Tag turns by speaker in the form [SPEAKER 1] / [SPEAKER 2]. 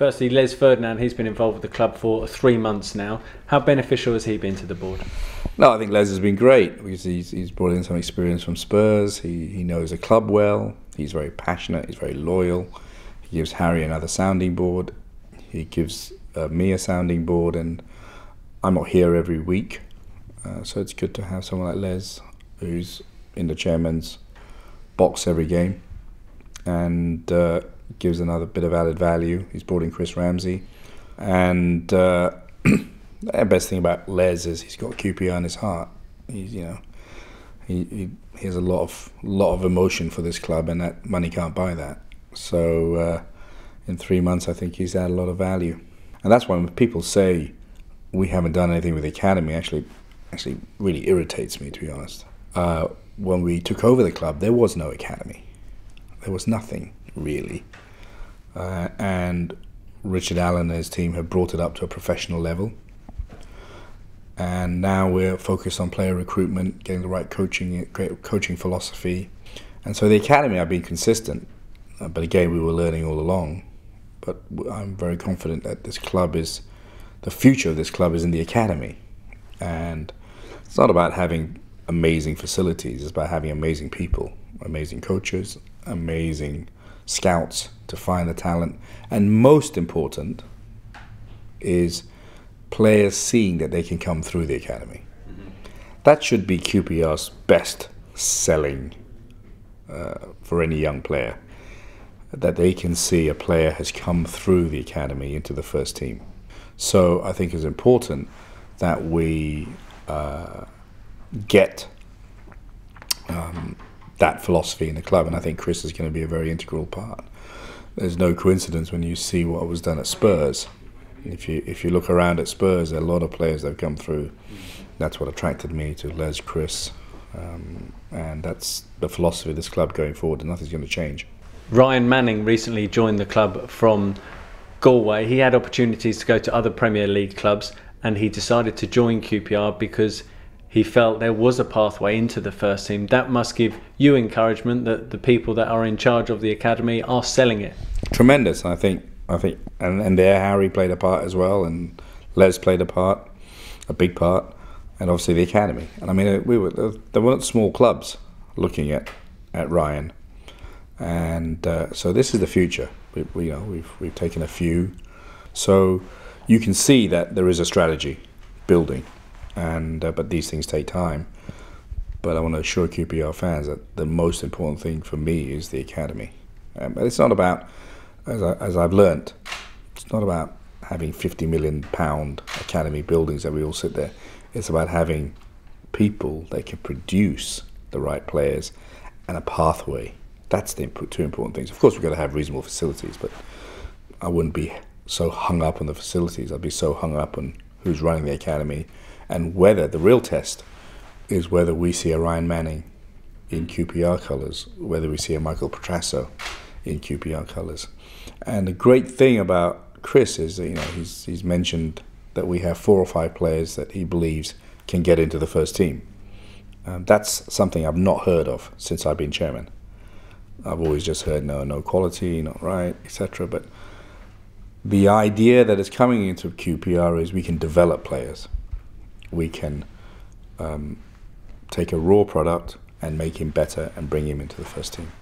[SPEAKER 1] Firstly, Les Ferdinand, he's been involved with the club for 3 months now. How beneficial has he been to the board?
[SPEAKER 2] No, I think Les has been great because he's brought in some experience from Spurs. He knows the club well. He's very passionate. He's very loyal. He gives Harry another sounding board. He gives me a sounding board, and I'm not here every week. So it's good to have someone like Les who's in the chairman's box every game and gives another bit of added value. He's brought in Chris Ramsey, and the best thing about Les is he's got QPR in his heart. He's, he has a lot of emotion for this club, and that money can't buy that. So in 3 months, I think he's added a lot of value, and that's why when people say we haven't done anything with the academy, actually really irritates me, to be honest. When we took over the club, there was no academy. There was nothing, really. And Richard Allen and his team have brought it up to a professional level. And now we're focused on player recruitment, getting the right coaching philosophy. And so the academy have been consistent. But again, we were learning all along. But I'm very confident that the future of this club is in the academy. And it's not about having amazing facilities, it's about having amazing people, amazing coaches, amazing scouts to find the talent, and most important is players seeing that they can come through the academy. That should be QPR's best selling for any young player, that they can see a player has come through the academy into the first team. So I think it's important that we get that philosophy in the club, and I think Chris is going to be a very integral part. There's no coincidence when you see what was done at Spurs. If you look around at Spurs, there are a lot of players that have come through. That's what attracted me to Les, Chris, and that's the philosophy of this club going forward, and nothing's going to change.
[SPEAKER 1] Ryan Manning recently joined the club from Galway. He had opportunities to go to other Premier League clubs, and he decided to join QPR because he felt there was a pathway into the first team. That must give you encouragement that the people that are in charge of the academy are selling it.
[SPEAKER 2] Tremendous, I think, and there Harry played a part as well, and Les played a big part, and obviously the academy. And I mean, there weren't small clubs looking at Ryan, and so this is the future. We've taken a few, so you can see that there is a strategy building. But these things take time. But I want to assure QPR fans that the most important thing for me is the academy. But it's not about, as I've learnt, it's not about having £50 million academy buildings that we all sit there. It's about having people that can produce the right players and a pathway. That's the two important things. Of course, we've got to have reasonable facilities, but I wouldn't be so hung up on the facilities. I'd be so hung up on who's running the academy, and whether the real test is whether we see a Ryan Manning in QPR colours, whether we see a Michael Petrasso in QPR colours. And the great thing about Chris is that, he's mentioned that we have 4 or 5 players that he believes can get into the first team. That's something I've not heard of since I've been chairman. I've always just heard no quality, not right, etc. But the idea that is coming into QPR is we can develop players. We can take a raw product and make him better and bring him into the first team.